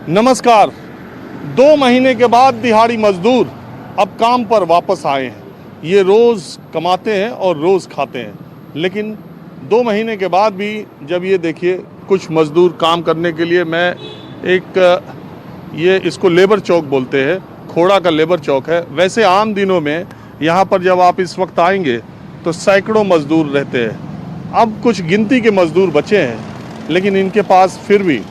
नमस्कार। 2 महीने के बाद दिहाड़ी मजदूर अब काम पर वापस आए हैं। ये रोज़ कमाते हैं और रोज़ खाते हैं, लेकिन 2 महीने के बाद भी जब ये देखिए कुछ मजदूर काम करने के लिए ये इसको लेबर चौक बोलते हैं, खोड़ा का लेबर चौक है। वैसे आम दिनों में यहाँ पर जब आप इस वक्त आएंगे तो सैकड़ों मजदूर रहते हैं। अब कुछ गिनती के मजदूर बचे हैं, लेकिन इनके पास फिर भी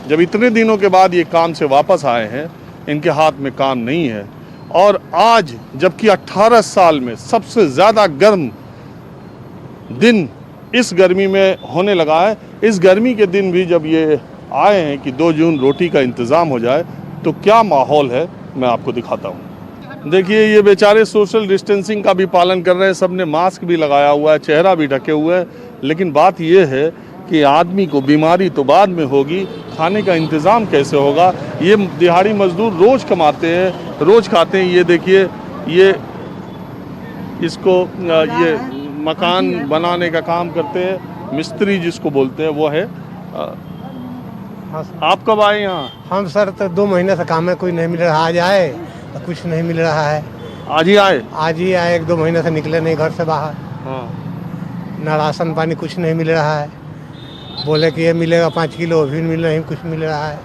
जब इतने दिनों के बाद ये काम से वापस आए हैं, इनके हाथ में काम नहीं है। और आज जबकि 18 साल में सबसे ज़्यादा गर्म दिन इस गर्मी में होने लगा है, इस गर्मी के दिन भी जब ये आए हैं कि 2 जून रोटी का इंतज़ाम हो जाए, तो क्या माहौल है मैं आपको दिखाता हूँ। देखिए, ये बेचारे सोशल डिस्टेंसिंग का भी पालन कर रहे हैं, सबने मास्क भी लगाया हुआ है, चेहरा भी ढके हुए है। लेकिन बात ये है कि आदमी को बीमारी तो बाद में होगी, खाने का इंतज़ाम कैसे होगा। ये दिहाड़ी मजदूर रोज़ कमाते हैं, रोज़ खाते हैं। ये देखिए, ये मकान बनाने का काम करते हैं, मिस्त्री जिसको बोलते हैं वो है। आप कब आए यहाँ? हम सर तो 2 महीने से काम है, कोई नहीं मिल रहा। आज आए तो कुछ नहीं मिल रहा है। आज ही आए? आज ही आए, 1-2 महीने से निकले नहीं घर से बाहर। हाँ। ना राशन पानी कुछ नहीं मिल रहा है। बोले कि ये मिलेगा 5 किलो, भी मिल नहीं, कुछ मिल रहा है।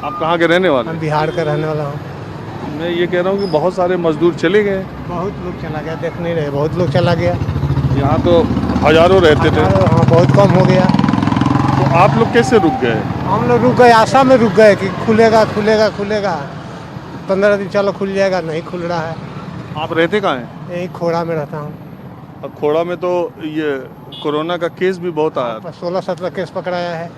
आप कहाँ के रहने वाले? हम बिहार का रहने वाला हूँ। मैं ये कह रहा हूँ कि बहुत सारे मजदूर चले गए। बहुत लोग चला गया, देख नहीं रहे, बहुत लोग चला गया। यहाँ तो हजारों रहते थे। हाँ, बहुत कम हो गया। तो आप लोग कैसे रुक गए? हम लोग रुक गए, आशा में रुक गए कि खुलेगा खुलेगा खुलेगा, 15 दिन चलो खुल जाएगा, नहीं खुल रहा है। आप रहते कहाँ हैं? यही खोड़ा में रहता हूँ। अब खोड़ा में तो ये कोरोना का केस भी बहुत आया था। 16-17 केस पकड़ाया है।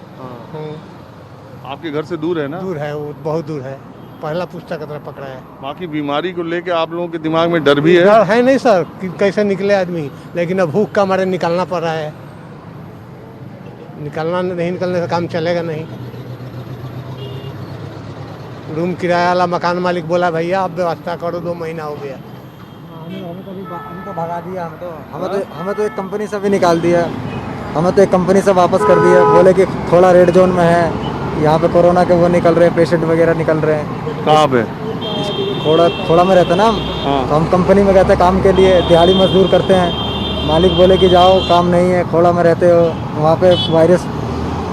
आपके घर से दूर है ना? दूर है, वो बहुत दूर है। पहला पुस्तक की तरफ पकड़ा है। बाकी बीमारी को लेके आप लोगों के दिमाग में डर भी है? डर है नहीं सर कि कैसे निकले आदमी, लेकिन अब भूख का मारे निकलना पड़ रहा है। नहीं निकलने से काम चलेगा नहीं। रूम किराया वाला मकान मालिक बोला भैया आप व्यवस्था करो, 2 महीना हो गया। हमको भगा दिया। हमें तो एक कंपनी से भी निकाल दिया। हमें तो एक कंपनी से वापस कर दिया। बोले कि थोड़ा रेड जोन में है, यहाँ पे कोरोना के वो निकल रहे हैं, पेशेंट वगैरह निकल रहे हैं। कहाँ पे? खोड़ा में रहते ना हम। हाँ। तो हम कंपनी में गए थे काम के लिए, दिहाड़ी मजदूर करते हैं। मालिक बोले कि जाओ, काम नहीं है, खोड़ा में रहते हो, वहाँ पे वायरस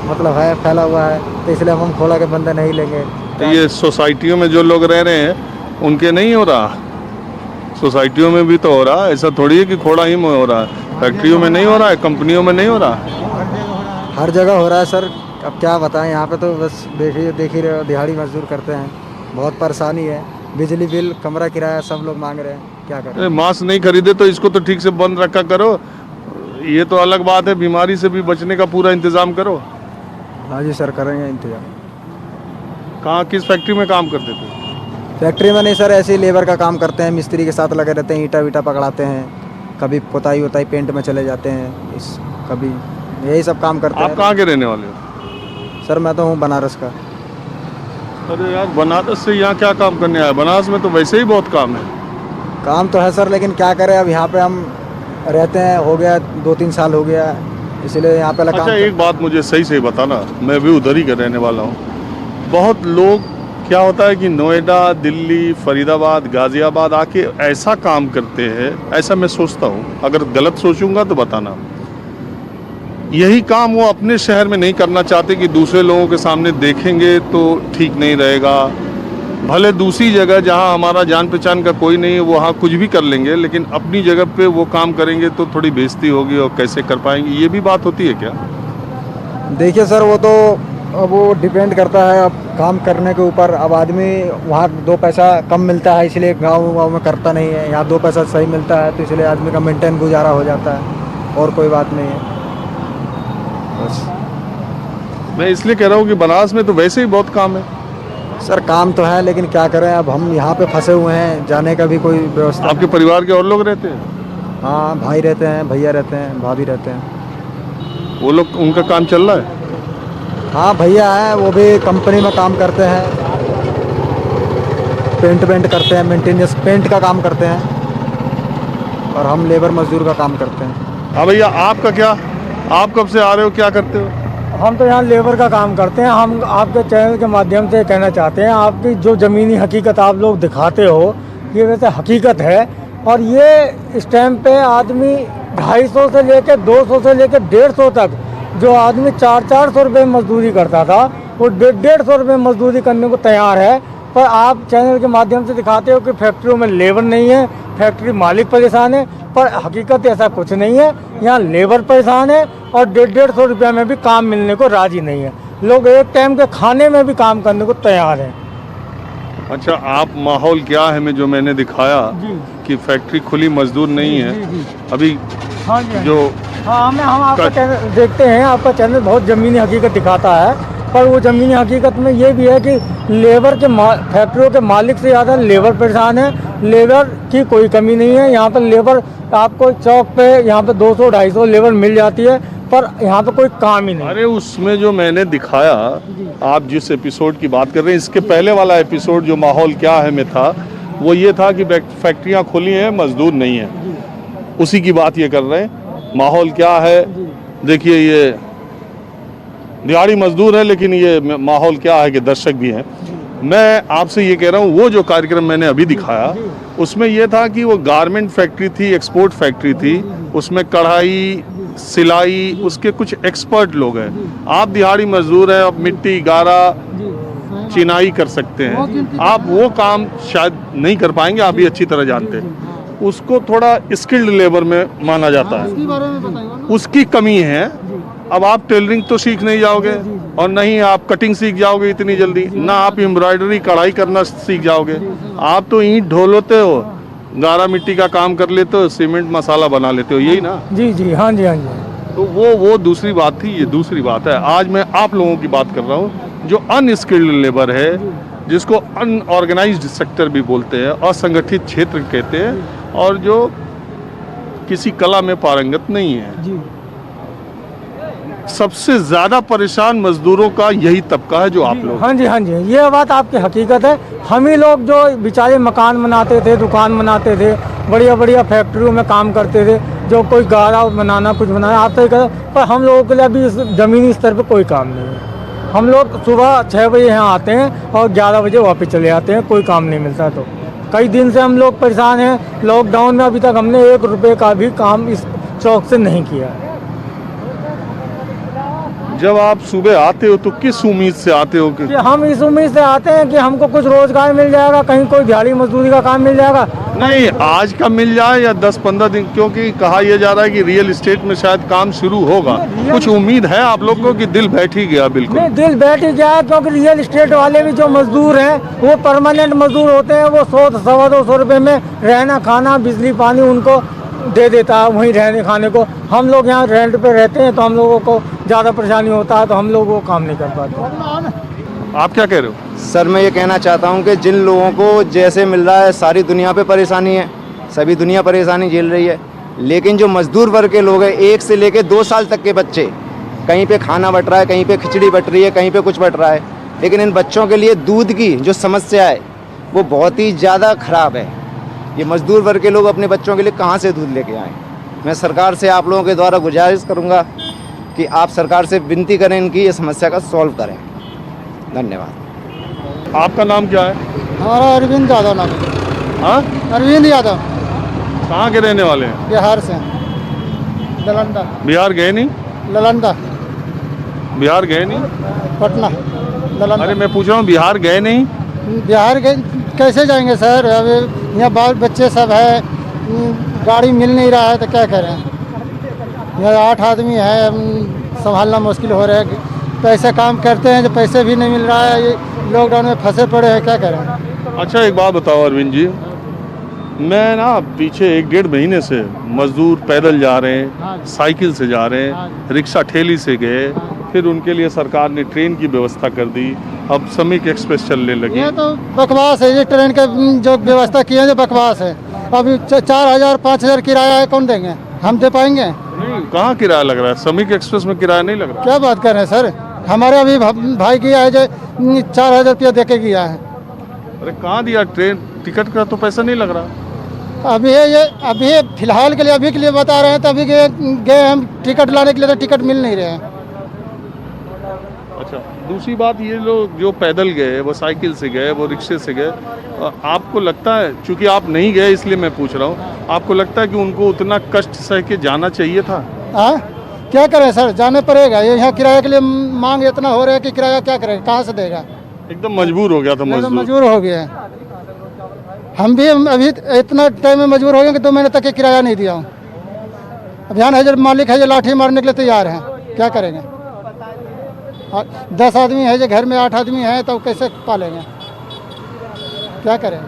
मतलब है, फैला हुआ है, तो इसलिए हम खोड़ा के बंदे नहीं लेंगे। तो ये सोसाइटियों में जो लोग रह रहे हैं उनके नहीं हो रहा? सोसाइटियों में भी तो हो रहा है, ऐसा थोड़ी है कि खोड़ा ही में हो रहा है। फैक्ट्रियों में नहीं हो रहा है, कंपनियों में नहीं हो रहा है, हर जगह हो रहा है सर। अब क्या बताएं, यहाँ पे तो बस देख ही रहे हो, दिहाड़ी मजदूर करते हैं, बहुत परेशानी है। बिजली बिल, कमरा किराया सब लोग मांग रहे हैं, क्या करें। मास्क नहीं खरीदे तो इसको तो ठीक से बंद रखा करो। ये तो अलग बात है, बीमारी से भी बचने का पूरा इंतजाम करो। हाँ जी सर, करेंगे इंतजाम। कहाँ, किस फैक्ट्री में काम करते थे? फैक्ट्री में नहीं सर, ऐसे ही लेबर का काम करते हैं, मिस्त्री के साथ लगे रहते हैं, ईंटा वीटा पकड़ाते हैं, कभी पोताई वोताई पेंट में चले जाते हैं, कभी यही सब काम करते हैं। आप कहाँ के रहने वाले हो? सर मैं तो हूँ बनारस का। अरे यार, बनारस से यहाँ क्या काम करने आया? बनारस में तो वैसे ही बहुत काम है। काम तो है सर, लेकिन क्या करें, अब यहाँ पे हम रहते हैं, हो गया 2-3 साल हो गया, इसलिए यहाँ पे लगा। अच्छा, एक बात मुझे सही बताना, मैं भी उधर ही का रहने वाला हूँ। बहुत लोग, क्या होता है कि नोएडा, दिल्ली, फरीदाबाद, गाज़ियाबाद आके ऐसा काम करते हैं, ऐसा मैं सोचता हूँ, अगर गलत सोचूंगा तो बताना। यही काम वो अपने शहर में नहीं करना चाहते कि दूसरे लोगों के सामने देखेंगे तो ठीक नहीं रहेगा। भले दूसरी जगह जहाँ हमारा जान पहचान का कोई नहीं है वहाँ कुछ भी कर लेंगे, लेकिन अपनी जगह पे वो काम करेंगे तो थोड़ी बेइज्जती होगी और कैसे कर पाएंगे, ये भी बात होती है क्या? देखिए सर, वो डिपेंड करता है अब काम करने के ऊपर। अब आदमी वहाँ 2 पैसा कम मिलता है, इसलिए गाँव में करता नहीं है। यहाँ 2 पैसा सही मिलता है, तो इसलिए आदमी का मेंटेन गुजारा हो जाता है, और कोई बात नहीं है बस। मैं इसलिए कह रहा हूँ कि बनारस में तो वैसे ही बहुत काम है। सर काम तो है, लेकिन क्या करें, अब हम यहाँ पे फंसे हुए हैं, जाने का भी कोई व्यवस्था। आपके परिवार के और लोग रहते हैं? हाँ, भाई रहते हैं, भैया रहते हैं, भाभी रहते हैं। वो लोग, उनका काम चल रहा है? हाँ, भैया हैं, वो भी कंपनी में काम करते हैं, पेंट करते हैं, मेंटेनेंस पेंट का काम करते हैं, और हम लेबर मजदूर का काम करते हैं। हाँ भैया, आपका क्या, आप कब से आ रहे हो, क्या करते हो? हम तो यहाँ लेबर का काम करते हैं। हम आपके चैनल के माध्यम से कहना चाहते हैं, आपकी जो ज़मीनी हकीकत आप लोग दिखाते हो ये वैसे हकीकत है। और ये इस टाइम पे आदमी 250 से लेकर 200 से लेकर 150 तक जो आदमी 400 रुपये मजदूरी करता था वो 150 रुपये मजदूरी करने को तैयार है। पर आप चैनल के माध्यम से दिखाते हो कि फैक्ट्रियों में लेबर नहीं है, फैक्ट्री मालिक परेशान है, पर हकीकत ऐसा कुछ नहीं है। यहाँ लेबर परेशान है और 150 रुपये में भी काम मिलने को राजी नहीं है। लोग एक टाइम के खाने में भी काम करने को तैयार हैं। अच्छा, आप माहौल क्या है में जो मैंने दिखाया कि फैक्ट्री खुली, मजदूर नहीं है अभी। हाँ जी, जो हाँ, हम आपका चैनल देखते हैं, आपका चैनल बहुत ज़मीनी हकीकत दिखाता है। पर वो ज़मीनी हकीकत में ये भी है कि लेबर के फैक्ट्रियों के मालिक से ज़्यादा लेबर परेशान है। लेबर की कोई कमी नहीं है। यहाँ पर लेबर आपको चौक पे यहाँ पे 200-250 लेबर मिल जाती है, पर यहाँ पे कोई काम ही नहीं। अरे उसमें जो मैंने दिखाया, आप जिस एपिसोड की बात कर रहे हैं, इसके पहले वाला एपिसोड जो माहौल क्या है में था, वो ये था कि फैक्ट्रियाँ खुली हैं, मजदूर नहीं है। उसी की बात ये कर रहे हैं। माहौल क्या है देखिए, ये दिहाड़ी मजदूर है, लेकिन ये माहौल क्या है कि दर्शक भी हैं। मैं आपसे ये कह रहा हूँ, वो जो कार्यक्रम मैंने अभी दिखाया उसमें ये था कि वो गारमेंट फैक्ट्री थी, एक्सपोर्ट फैक्ट्री थी, उसमें कढ़ाई, सिलाई, उसके कुछ एक्सपर्ट लोग हैं। आप दिहाड़ी मजदूर हैं, आप मिट्टी, गारा, चिनाई कर सकते हैं, आप वो काम शायद नहीं कर पाएंगे, आप भी अच्छी तरह जानते हैं। उसको थोड़ा स्किल्ड लेबर में माना जाता है, उसकी कमी है। अब आप टेलरिंग तो सीख नहीं जाओगे और नहीं आप कटिंग सीख जाओगे इतनी जल्दी, ना आप एम्ब्रॉयडरी, कढ़ाई करना सीख जाओगे। आप तो ईंट ढो लेते हो, गारा मिट्टी का काम कर लेते हो, सीमेंट मसाला बना लेते हो, यही ना? जी जी, हाँ जी, हाँ जी। तो वो दूसरी बात थी, ये दूसरी बात है। आज मैं आप लोगों की बात कर रहा हूँ जो अनस्किल्ड लेबर है, जिसको अनऑर्गेनाइज्ड सेक्टर भी बोलते हैं, असंगठित क्षेत्र कहते हैं, और जो किसी कला में पारंगत नहीं है। जी। सबसे ज्यादा परेशान मजदूरों का यही तबका है जो आप लोग। हाँ जी, हाँ जी, ये बात आपकी हकीकत है। हम ही लोग जो बेचारे मकान बनाते थे, दुकान बनाते थे, बढ़िया बढ़िया फैक्ट्रियों में काम करते थे, जो कोई गारा बनाना, कुछ बनाना आता ही कर, पर हम लोगों के लिए अभी इस ज़मीनी स्तर पर कोई काम नहीं है। हम लोग सुबह 6 बजे यहाँ आते हैं और 11 बजे वापस चले जाते हैं, कोई काम नहीं मिलता। तो कई दिन से हम लोग परेशान हैं। लॉकडाउन में अभी तक हमने 1 रुपये का भी काम इस चौक से नहीं किया है। जब आप सुबह आते हो तो किस उम्मीद से आते हो? कि हम इस उम्मीद से आते हैं कि हमको कुछ रोजगार मिल जाएगा, कहीं कोई दिहाड़ी मजदूरी का काम मिल जाएगा। नहीं, आज का मिल जाए या 10-15 दिन, क्योंकि कहा यह जा रहा है कि रियल एस्टेट में शायद काम शुरू होगा। कुछ उम्मीद है आप लोग को कि दिल बैठ ही गया? बिल्कुल नहीं, दिल बैठ ही गया है, क्योंकि रियल एस्टेट वाले भी जो मजदूर हैं वो परमानेंट मजदूर होते हैं। वो 100-200 रुपये में रहना, खाना, बिजली, पानी उनको दे देता है, वहीं रहने खाने को। हम लोग यहाँ रेंट पे रहते हैं तो हम लोगों को ज़्यादा परेशानी होता है, तो हम लोग वो काम नहीं कर पाते। आप क्या कह रहे हो? सर, मैं ये कहना चाहता हूँ कि जिन लोगों को जैसे मिल रहा है, सारी दुनिया पे परेशानी है, सभी दुनिया परेशानी झेल रही है, लेकिन जो मजदूर वर्ग के लोग हैं, 1 से लेकर 2 साल तक के बच्चे, कहीं पे खाना बट रहा है, कहीं पे खिचड़ी बट रही है, कहीं पे कुछ बट रहा है, लेकिन इन बच्चों के लिए दूध की जो समस्या है वो बहुत ही ज़्यादा ख़राब है। ये मजदूर वर्ग के लोग अपने बच्चों के लिए कहाँ से दूध लेके आएँ? मैं सरकार से आप लोगों के द्वारा गुजारिश करूँगा कि आप सरकार से विनती करें, इनकी ये समस्या का सॉल्व करें। धन्यवाद। आपका नाम क्या है? हमारा अरविंद यादव नाम है। हाँ, अरविंद यादव, कहाँ के रहने वाले हैं? बिहार से, ललंदा। बिहार गए नहीं? ललंदा, बिहार गए नहीं? पटना, ललंदा। अरे मैं पूछ रहा हूँ, बिहार गए नहीं? बिहार के कैसे जाएंगे सर? अब यहाँ बाल बच्चे सब है, गाड़ी मिल नहीं रहा है तो क्या करें? यहाँ 8 आदमी है, संभालना मुश्किल हो रहा है। पैसे काम करते हैं, जो पैसे भी नहीं मिल रहा है, ये लॉकडाउन में फंसे पड़े हैं, क्या करें? अच्छा, एक बात बताओ अरविंद जी, मैं ना पीछे 1-1.5 महीने से मजदूर पैदल जा रहे हैं, साइकिल से जा रहे हैं, रिक्शा ठेली से गए, फिर उनके लिए सरकार ने ट्रेन की व्यवस्था कर दी, अब श्रमिक एक्सप्रेस चलने लगी। ये तो बकवास है, ये ट्रेन का जो व्यवस्था की है जो बकवास है। अभी 4,000-5,000 किराया है, कौन देंगे? हम दे पाएंगे? नहीं, कहाँ किराया लग रहा है? श्रमिक एक्सप्रेस में किराया नहीं लग रहा। क्या बात कर रहे हैं सर? हमारे अभी भाई गया है जो 4,000 रुपया दे के गया है। अरे कहाँ दिया? ट्रेन टिकट का तो पैसा नहीं लग रहा। अभी फिलहाल के लिए, अभी के लिए बता रहे हैं, तो अभी गए हम टिकट लाने के लिए, तो टिकट मिल नहीं रहे हैं। अच्छा, दूसरी बात, ये लोग जो पैदल गए, वो साइकिल से गए, वो रिक्शे से गए, आपको लगता है, चूंकि आप नहीं गए इसलिए मैं पूछ रहा हूँ, आपको लगता है कि उनको उतना कष्ट सह के जाना चाहिए था? हाँ, क्या करें सर, जाने पड़ेगा। ये यहाँ किराए के लिए मांग इतना हो रहा है कि किराया क्या करेगा, कहाँ से देगा। एकदम मजबूर हो गया था एकदम मजदूर। मजबूर हो गया है। हम भी अभी इतना टाइम में मजबूर हो गए कि 2 महीने तक के किराया नहीं दिया हूँ। अभियान है, जो मालिक है, जो लाठी मारने के लिए तैयार हैं, क्या करेंगे। 10 आदमी है, जो घर में 8 आदमी हैं, तो कैसे पालेंगे, क्या करें।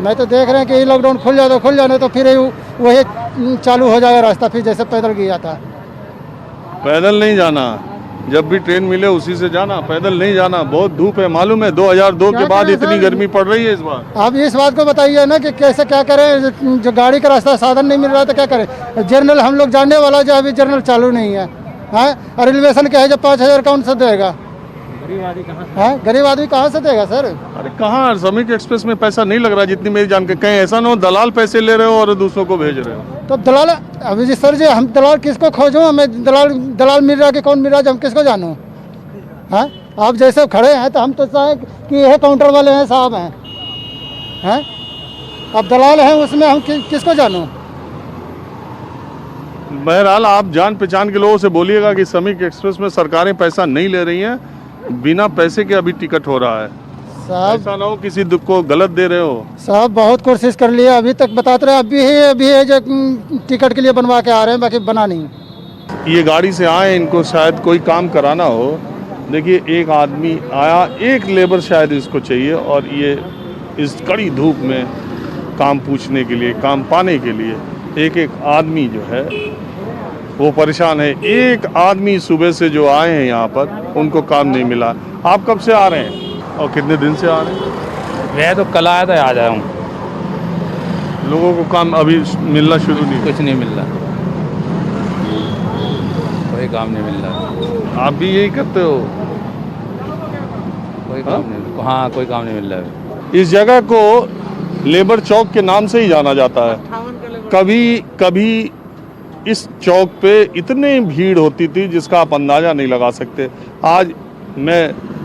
मैं तो देख रहे हैं कि ये लॉकडाउन खुल जाए तो फिर वही चालू हो जाएगा रास्ता, फिर जैसे पैदल गया था। पैदल नहीं जाना, जब भी ट्रेन मिले उसी से जाना, पैदल नहीं जाना। बहुत धूप है, मालूम है, 2002 के बाद इतनी गर्मी पड़ रही है इस बार। आप इस बात को बताइए ना कि कैसे क्या करें, जो गाड़ी का रास्ता साधन नहीं मिल रहा तो क्या करें। जर्नल हम लोग जानने वाला, जो अभी जर्नल चालू नहीं है, और रेलवेशन के है जो 5,000 कौन सा देगा। गरीब आदमी कहाँ से देगा सर। अरे कहाँ, श्रमिक एक्सप्रेस में पैसा नहीं लग रहा जितनी मेरी जानकारी। कहीं ऐसा ना हो दलाल पैसे ले रहे हो और दूसरों को भेज रहे हो। तो दलाल, अभी जी सर जी, हम दलाल किसको खोजूं, हमें दलाल मिल रहा है कि कौन मिल रहा है, हम किसको जानूं। हाँ, आप जैसे खड़े हैं तो हम तो चाहें कि यह काउंटर वाले हैं साहब हैं, अब दलाल हैं उसमें हम किसको जानूं। बहरहाल आप जान पहचान के लोगों से बोलिएगा कि श्रमिक एक्सप्रेस में सरकारें पैसा नहीं ले रही हैं, बिना पैसे के अभी टिकट हो रहा है। साहब ऐसा ना हो किसी को गलत दे रहे हो। साहब बहुत कोशिश कर लिया, अभी तक बताते रहे, अभी है जो टिकट के लिए बनवा के आ रहे हैं, बाकी बना नहीं। ये गाड़ी से आए, इनको शायद कोई काम कराना हो। देखिए, एक आदमी आया, एक लेबर शायद इसको चाहिए, और ये इस कड़ी धूप में काम पूछने के लिए, काम पाने के लिए एक आदमी जो है वो परेशान है। एक आदमी सुबह से जो आए हैं यहाँ पर, उनको काम नहीं मिला। आप कब से आ रहे हैं और कितने दिन से आ रहे हैं? मैं तो कल आया था, आज आया हूँ। लोगों को काम अभी मिलना शुरू नहीं? कुछ नहीं मिल रहा, कोई काम नहीं मिल रहा। आप भी यही करते हो? कोई काम नहीं, हाँ कोई काम नहीं मिल रहा है। इस जगह को लेबर चौक के नाम से ही जाना जाता है। कभी इस चौक पे इतनी भीड़ होती थी जिसका आप अंदाज़ा नहीं लगा सकते। आज मैं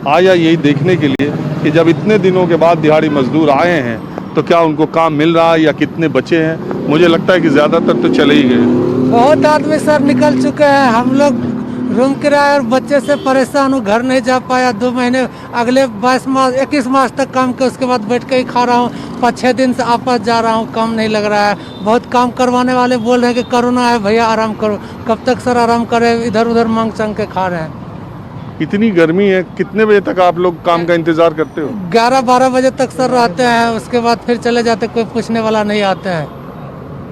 आया यही देखने के लिए कि जब इतने दिनों के बाद दिहाड़ी मजदूर आए हैं तो क्या उनको काम मिल रहा है या कितने बचे हैं। मुझे लगता है कि ज़्यादातर तो चले ही गए। बहुत आदमी सर निकल चुके हैं। हम लोग रूम किराया और बच्चे से परेशान हूँ, घर नहीं जा पाया 2 महीने, अगले 21 मास तक काम के, उसके बाद बैठ के ही खा रहा हूँ। 5-6 दिन से आपस जा रहा हूँ, काम नहीं लग रहा है। बहुत काम करवाने वाले बोल रहे हैं कि कोरोना है भैया आराम करो। कब तक सर आराम करें, इधर उधर मांग चंग के खा रहे हैं। इतनी गर्मी है, कितने बजे तक आप लोग काम का इंतजार करते हो? 11-12 बजे तक सर रहते हैं, उसके बाद फिर चले जाते, कोई पूछने वाला नहीं आते हैं।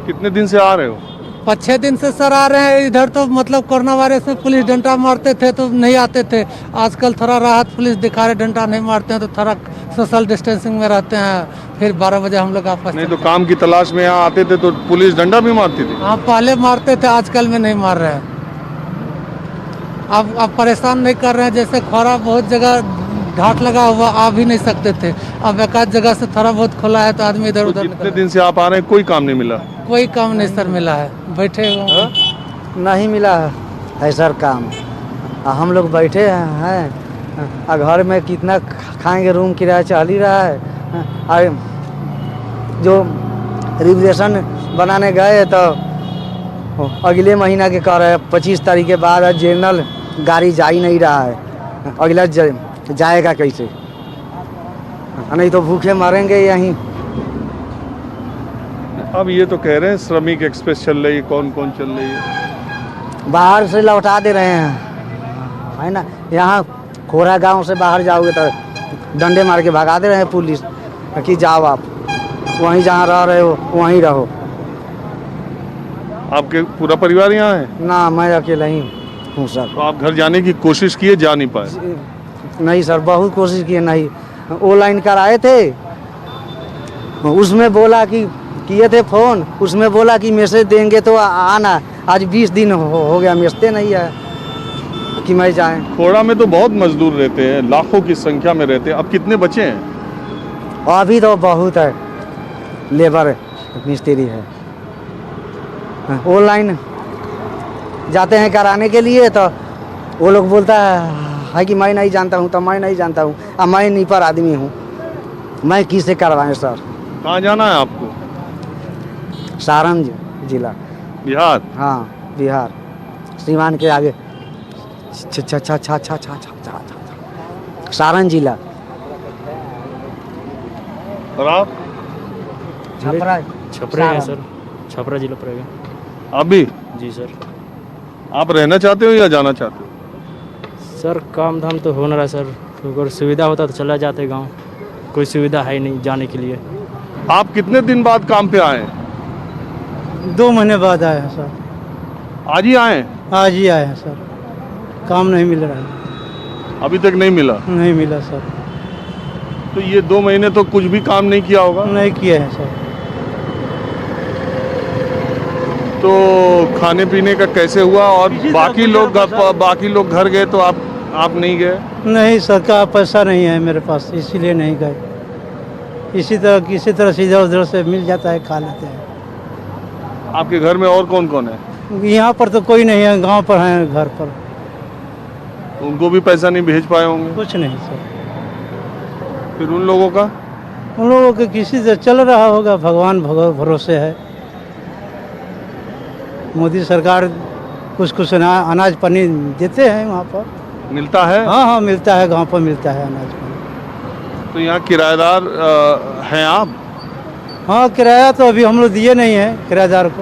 कितने दिन से आ रहे हो? 5-6 दिन से सर आ रहे हैं। इधर तो मतलब कोरोना वायरस में पुलिस डंडा मारते थे तो नहीं आते थे, आजकल थोड़ा राहत, पुलिस दिखा रहे, डंडा नहीं मारते हैं तो थोड़ा सोशल डिस्टेंसिंग में रहते हैं। फिर 12 बजे हम लोग आपस नहीं तो काम की तलाश में यहाँ आते थे तो पुलिस डंडा भी मारती थी? हाँ, पहले मारते थे, आजकल में नहीं मार रहे हैं। अब परेशान नहीं कर रहे हैं। जैसे खोरा बहुत जगह घाट लगा हुआ, आ भी नहीं सकते थे, अब एक आध जगह से थोड़ा बहुत खुला है तो आदमी इधर उधर। कितने दिन से आप आ रहे हैं, कोई काम नहीं मिला? कोई काम नहीं सर मिला है, बैठे हुए नहीं मिला है सर काम। हम लोग बैठे हैं, घर में कितना खाएंगे, रूम किराया चल ही रहा है। जो रिजर्वेशन बनाने गए तो अगले महीना के कह रहे हैं 25 तारीख के बाद जनरल गाड़ी जा ही नहीं रहा है। अगला जाएगा कैसे, नहीं तो भूखे मरेंगे यहीं। अब ये तो कह रहे हैं श्रमिक एक्सप्रेस चल रही है, कौन कौन चल रही है? बाहर से लौटा दे रहे हैं, है ना। यहाँ खोरा गांव से बाहर जाओगे तो डंडे मार के भगा दे रहे हैं पुलिस कि जाओ आप वहीं जहाँ रह रहे हो वहीं रहो। आपके पूरा परिवार यहाँ है? ना, मैं अकेला ही हूँ सर। तो आप घर जाने की कोशिश किए, जा नहीं पाए? नहीं सर, बहुत कोशिश किए, नहीं। ऑनलाइन कराए थे, उसमें बोला कि किए थे फ़ोन, उसमें बोला कि मैसेज देंगे तो आना। आज 20 दिन हो गया, मैसेज नहीं है कि मैं जाएं। खोड़ा में तो बहुत मजदूर रहते हैं, लाखों की संख्या में रहते हैं। अब कितने बचे हैं? अभी तो बहुत है, लेबर मिस्त्री है। ऑनलाइन जाते हैं कराने के लिए तो वो लोग बोलता है कि मैं नहीं जानता हूँ, तो मैं नहीं जानता हूँ। अब मैं नहीं पर आदमी हूँ, मैं किसे करवाएं सर। कहाँ जाना है आपको? सारण जिला। बिहार? हाँ बिहार, सीवान के आगे सारण जिला। और आप? छपरा छपरा है सर, छपरा जिला पड़ेगा। आप भी? जी सर। आप रहना चाहते हो या जाना चाहते हो? सर काम धाम तो हो ना रहा सर, अगर सुविधा होता तो चला जाते गांव, कोई सुविधा है नहीं जाने के लिए। आप कितने दिन बाद काम पे आए? 2 महीने बाद आए हैं सर। आज ही आए? आज ही आए हैं सर, काम नहीं मिल रहा है। अभी तक नहीं मिला? नहीं मिला सर। तो ये 2 महीने तो कुछ भी काम नहीं किया होगा? नहीं किए हैं सर। तो खाने पीने का कैसे हुआ? और बाकी लोग घर गए तो आप नहीं गए? नहीं सर, का पैसा नहीं है मेरे पास, इसीलिए नहीं गए। किसी तरह से इधर उधर से मिल जाता है, खा लेते हैं। आपके घर में और कौन कौन है? यहाँ पर तो कोई नहीं है, गांव पर है, घर पर। उनको भी पैसा नहीं भेज पाए होंगे? कुछ नहीं सर। फिर उन लोगों का? उन लोगों के किसी से चल रहा होगा, भगवान भरोसे है। मोदी सरकार कुछ अनाज पानी देते हैं वहाँ पर। मिलता है? हाँ मिलता है, गांव पर मिलता है अनाज पानी। तो यहाँ किराएदार हैं आप? हाँ किराया तो अभी हम लोग दिए नहीं है किराएदार को,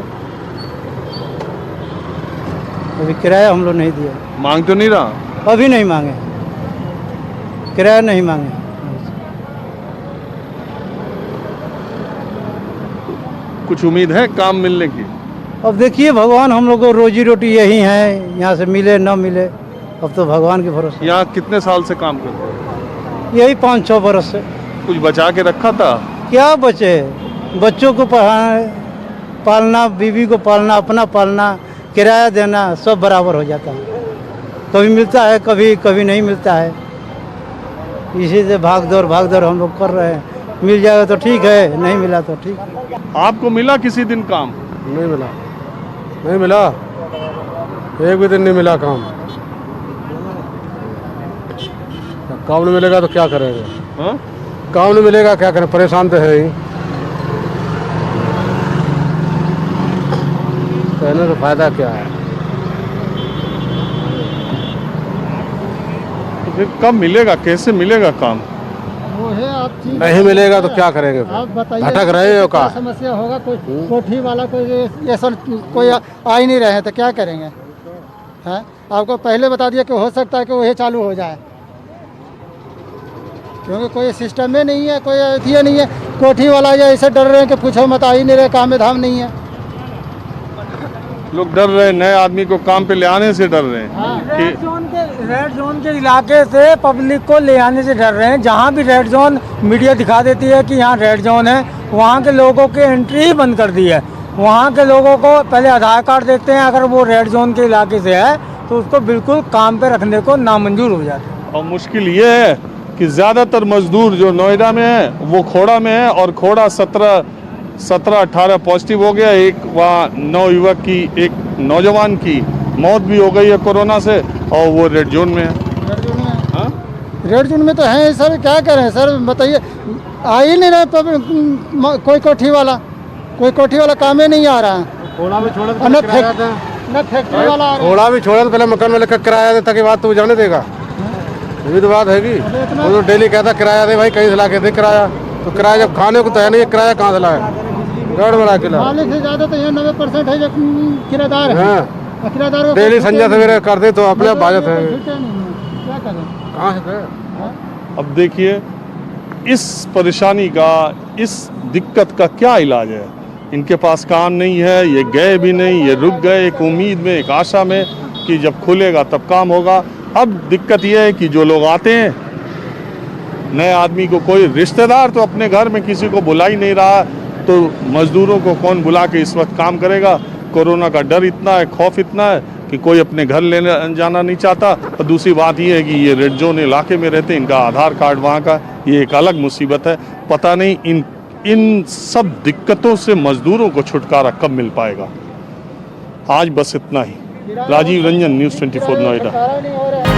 अभी किराया हम लोग नहीं दिया। मांग तो नहीं रहा? अभी नहीं मांगे, किराया नहीं मांगे। कुछ उम्मीद है काम मिलने की? अब देखिए भगवान, हम लोग को रोजी रोटी यही है, यहाँ से मिले ना मिले, अब तो भगवान के भरोसे। यहाँ कितने साल से काम करते हो? यही 5-6 बरस से। कुछ बचा के रखा था? क्या बचे, बच्चों को पढ़ाना, पालना, बीवी को पालना, अपना पालना, किराया देना, सब बराबर हो जाता है। कभी मिलता है, कभी नहीं मिलता है। इसी से भाग दौड़ हम लोग कर रहे हैं। मिल जाएगा तो ठीक है, नहीं मिला तो ठीक है। आपको मिला किसी दिन काम? नहीं मिला, एक भी दिन नहीं मिला काम। काम नहीं मिलेगा तो क्या करेंगे? हाँ? काम नहीं मिलेगा क्या करें, परेशान तो है ही। कहने से फायदा क्या है? तो फिर कब मिलेगा, कैसे मिलेगा काम? वो है आप नहीं मिलेगा तो क्या करेंगे? आप बताइए, भटक रहे हो का? समस्या होगा। कोई कोठी वाला कोई ये सब कोई आ ही नहीं रहे तो क्या करेंगे? हैं, आपको पहले बता दिया कि हो सकता है कि वही चालू हो जाए, क्योंकि कोई सिस्टम में नहीं है, कोई ये नहीं है। कोठी वाला ये ऐसे डर रहे हैं कि पूछो मत, आ ही नहीं रहे, काम में धाम नहीं है। लोग डर रहे हैं, नए आदमी को काम पे ले आने से डर रहे हैं कि रेड जोन के इलाके से पब्लिक को ले आने से डर रहे हैं। जहाँ भी रेड जोन मीडिया दिखा देती है कि यहाँ रेड जोन है, वहाँ के लोगों की एंट्री ही बंद कर दी है। वहाँ के लोगों को पहले आधार कार्ड देखते हैं, अगर वो रेड जोन के इलाके से है तो उसको बिल्कुल काम पे रखने को नामंजूर हो जाता है। और मुश्किल ये है कि ज़्यादातर मजदूर जो नोएडा में है वो खोड़ा में है, और खोड़ा 17-18 पॉजिटिव हो गया। एक वहाँ नवयुवक की, एक नौजवान की मौत भी हो गई है कोरोना से, और वो रेड जोन में है। रेड जोन में, हाँ? रेड जोन में तो है सर, क्या करें सर बताइए। आ ही नहीं रहे कोई कोठी वाला काम ही नहीं आ रहा है। थोड़ा भी छोड़े न फैक्ट्री वाला आ रहा है। थोड़ा भी छोड़े तो पहले मकान में लेकर किराया दे, ताकि बात तू जाने देगा। ये तो बात हैगी। वो तो डेली कहता किराया दे भाई, कहीं से ला के दे किराया। तो किराया जब खाने को तो है नहीं, किराया कहाँ से लाए? गड़बड़ा के ला। मालिक से ज़्यादा तो यहाँ 90% है जो किराएदार है। हाँ, किराएदार को डेली संजय सवेरे कर दे तो अपने आप बाजत है। क्या करें? कहाँ से? अब देखिए, इस परेशानी का, इस दिक्कत का क्या इलाज है? इनके पास काम नहीं है, ये गए भी नहीं, ये रुक गए एक उम्मीद में, एक आशा में कि जब खुलेगा तब काम होगा। अब दिक्कत ये है कि जो लोग आते हैं, नए आदमी को कोई रिश्तेदार तो अपने घर में किसी को बुला ही नहीं रहा, तो मजदूरों को कौन बुला के इस वक्त काम करेगा? कोरोना का डर इतना है, खौफ इतना है कि कोई अपने घर लेने जाना नहीं चाहता। और दूसरी बात ये है कि ये रेड जोन इलाके में रहते हैं, इनका आधार कार्ड वहाँ का, ये एक अलग मुसीबत है। पता नहीं इन सब दिक्कतों से मजदूरों को छुटकारा कब मिल पाएगा। आज बस इतना ही। राजीव रंजन, न्यूज़ 24 नोएडा। नहीं हो रहा है।